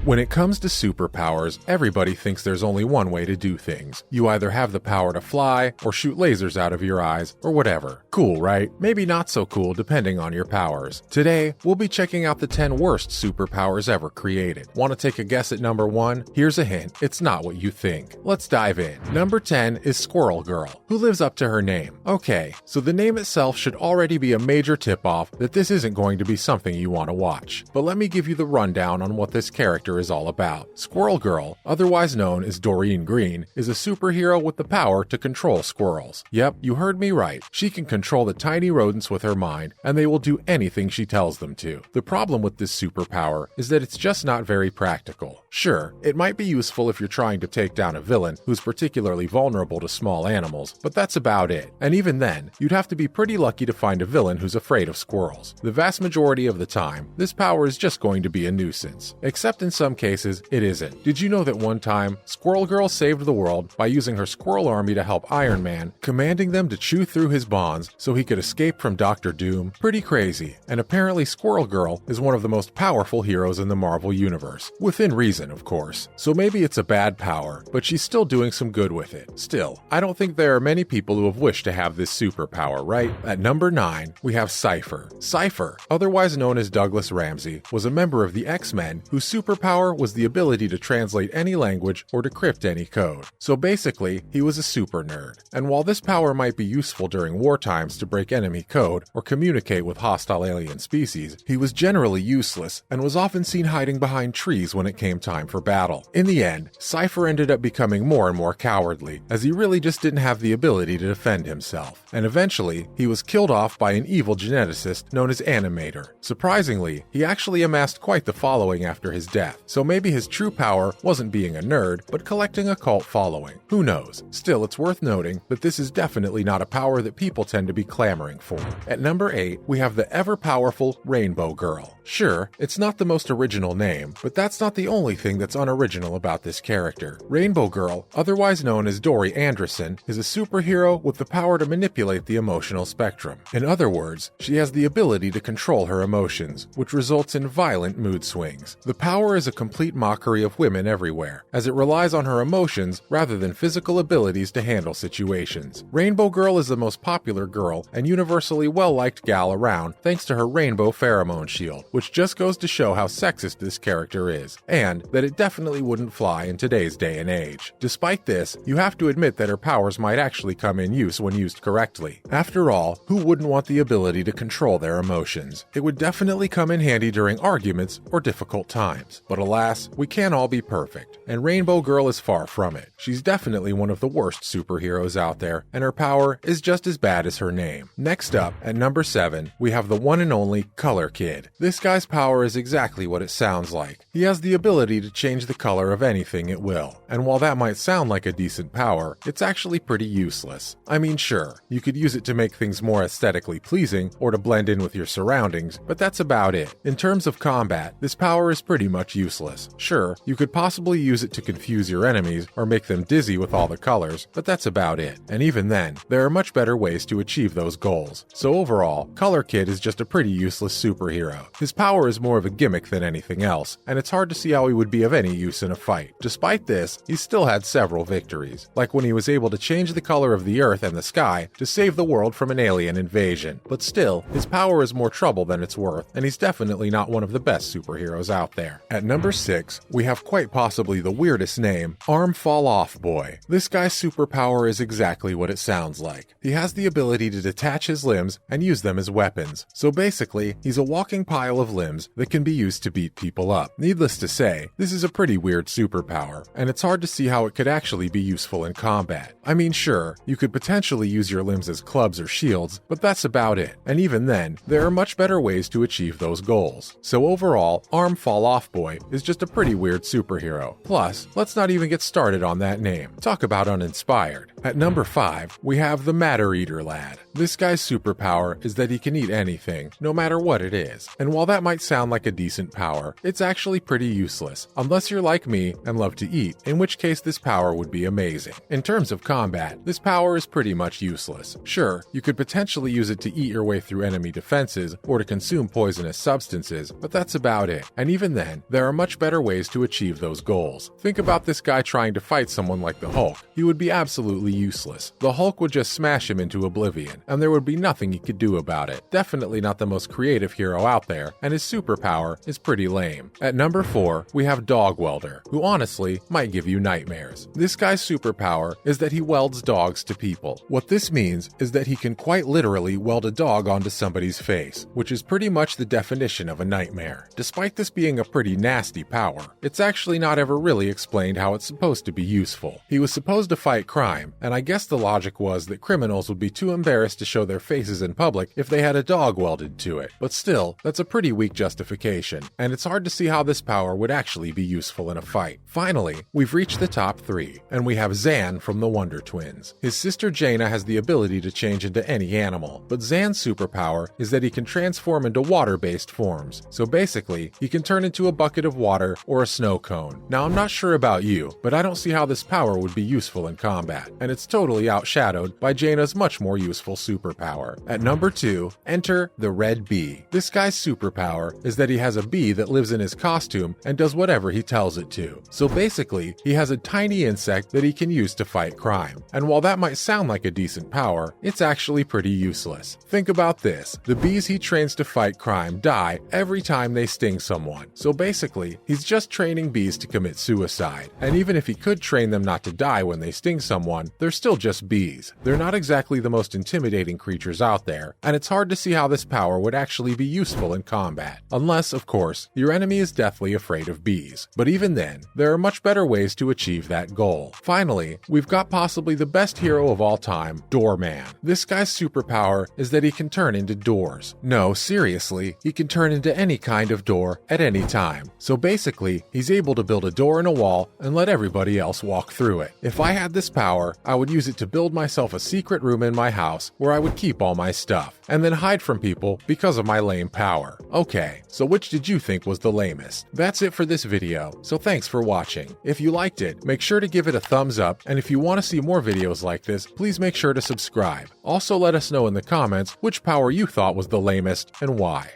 When it comes to superpowers, everybody thinks there's only one way to do things. You either have the power to fly, or shoot lasers out of your eyes, or whatever. Cool, right? Maybe not so cool depending on your powers. Today, we'll be checking out the 10 worst superpowers ever created. Want to take a guess at number 1? Here's a hint, it's not what you think. Let's dive in. Number 10 is Squirrel Girl, who lives up to her name. Okay, so the name itself should already be a major tip-off that this isn't going to be something you want to watch. But let me give you the rundown on what this character is all about. Squirrel Girl, otherwise known as Doreen Green, is a superhero with the power to control squirrels. Yep, you heard me right. She can control the tiny rodents with her mind, and they will do anything she tells them to. The problem with this superpower is that it's just not very practical. Sure, it might be useful if you're trying to take down a villain who's particularly vulnerable to small animals, but that's about it. And even then, you'd have to be pretty lucky to find a villain who's afraid of squirrels. The vast majority of the time, this power is just going to be a nuisance. Except in some cases, it isn't. Did you know that one time, Squirrel Girl saved the world by using her squirrel army to help Iron Man, commanding them to chew through his bonds so he could escape from Dr. Doom? Pretty crazy. And apparently Squirrel Girl is one of the most powerful heroes in the Marvel Universe. Within reason, of course. So maybe it's a bad power, but she's still doing some good with it. Still, I don't think there are many people who have wished to have this superpower, right? At number 9, we have Cypher. Cypher, otherwise known as Douglas Ramsey, was a member of the X-Men whose superpower was the ability to translate any language or decrypt any code. So basically, he was a super nerd. And while this power might be useful during war times to break enemy code or communicate with hostile alien species, he was generally useless and was often seen hiding behind trees when it came time for battle. In the end, Cypher ended up becoming more and more cowardly, as he really just didn't have the ability to defend himself. And eventually, he was killed off by an evil geneticist known as Animator. Surprisingly, he actually amassed quite the following after his death, so maybe his true power wasn't being a nerd, but collecting a cult following. Who knows? Still, it's worth noting that this is definitely not a power that people tend to be clamoring for. At number 8, we have the ever-powerful Rainbow Girl. Sure, it's not the most original name, but that's not the only thing that's unoriginal about this character. Rainbow Girl, otherwise known as Dory Anderson, is a superhero with the power to manipulate the emotional spectrum. In other words, she has the ability to control her emotions, which results in violent mood swings. The power is a complete mockery of women everywhere, as it relies on her emotions rather than physical abilities to handle situations. Rainbow Girl is the most popular girl and universally well-liked gal around thanks to her rainbow pheromone shield, which just goes to show how sexist this character is, and that it definitely wouldn't fly in today's day and age. Despite this, you have to admit that her powers might actually come in use when used correctly. After all, who wouldn't want the ability to control their emotions? It would definitely come in handy during arguments or difficult times. But alas, we can't all be perfect, and Rainbow Girl is far from it. She's definitely one of the worst superheroes out there, and her power is just as bad as her name. Next up, at number 7, we have the one and only Color Kid. This guy's power is exactly what it sounds like. He has the ability to change the color of anything at will, and while that might sound like a decent power, it's actually pretty useless. I mean, sure, you could use it to make things more aesthetically pleasing or to blend in with your surroundings, but that's about it. In terms of combat, this power is pretty much useless. Sure, you could possibly use it to confuse your enemies or make them dizzy with all the colors, but that's about it. And even then, there are much better ways to achieve those goals. So overall, Color Kid is just a pretty useless superhero. His power is more of a gimmick than anything else, and it's hard to see how he would be of any use in a fight. Despite this, he still had several victories, like when he was able to change the color of the earth and the sky to save the world from an alien invasion. But still, his power is more trouble than it's worth, and he's definitely not one of the best superheroes out there. At number 6, we have quite possibly the weirdest name, Arm Fall Off Boy. This guy's superpower is exactly what it sounds like. He has the ability to detach his limbs and use them as weapons. So basically, he's a walking pile of limbs that can be used to beat people up. Needless to say, this is a pretty weird superpower, and it's hard to see how it could actually be useful in combat. I mean, sure, you could potentially use your limbs as clubs or shields, but that's about it. And even then, there are much better ways to achieve those goals. So overall, Arm Fall Off Boy is just a pretty weird superhero. Plus, let's not even get started on that name. Talk about uninspired. At number 5, we have the Matter Eater Lad. This guy's superpower is that he can eat anything, no matter what it is. And while that might sound like a decent power, it's actually pretty useless, unless you're like me and love to eat, in which case this power would be amazing. In terms of combat, this power is pretty much useless. Sure, you could potentially use it to eat your way through enemy defenses or to consume poisonous substances, but that's about it. And even then, there are much better ways to achieve those goals. Think about this guy trying to fight someone like the Hulk. He would be absolutely useless. The Hulk would just smash him into oblivion, and there would be nothing he could do about it. Definitely not the most creative hero out there, and his superpower is pretty lame. At number 4, we have Dog Welder, who honestly might give you nightmares. This guy's superpower is that he welds dogs to people. What this means is that he can quite literally weld a dog onto somebody's face, which is pretty much the definition of a nightmare. Despite this being a pretty nasty power, it's actually not ever really explained how it's supposed to be useful. He was supposed to fight crime, and I guess the logic was that criminals would be too embarrassed to show their faces in public if they had a dog welded to it. But still, that's a pretty weak justification, and it's hard to see how this power would actually be useful in a fight. Finally, we've reached the top 3, and we have Zan from the Wonder Twins. His sister Jaina has the ability to change into any animal, but Zan's superpower is that he can transform into water-based forms. So basically, he can turn into a bucket of water or a snow cone. Now, I'm not sure about you, but I don't see how this power would be useful in combat, and it's totally outshadowed by Jaina's much more useful superpower. At number 2, enter the Red Bee. This guy's superpower is that he has a bee that lives in his costume and does whatever he tells it to. So basically, he has a tiny insect that he can use to fight crime. And while that might sound like a decent power, it's actually pretty useless. Think about this. The bees he trains to fight crime die every time they sting someone. So basically, he's just training bees to commit suicide. And even if he could train them not to die when they sting someone, they're still just bees. They're not exactly the most intimidating creatures out there, and it's hard to see how this power would actually be useful in combat. Unless, of course, your enemy is deathly afraid of bees. But even then, there are much better ways to achieve that goal. Finally, we've got possibly the best hero of all time, Doorman. This guy's superpower is that he can turn into doors. No, seriously, he can turn into any kind of door at any time. So basically, he's able to build a door in a wall and let everybody else walk through it. If I had this power, I would use it to build myself a secret room in my house where I would keep all my stuff, and then hide from people because of my lame power. Okay, so which did you think was the lamest? That's it for this video, so thanks for watching. If you liked it, make sure to give it a thumbs up, and if you want to see more videos like this, please make sure to subscribe. Also let us know in the comments which power you thought was the lamest and why.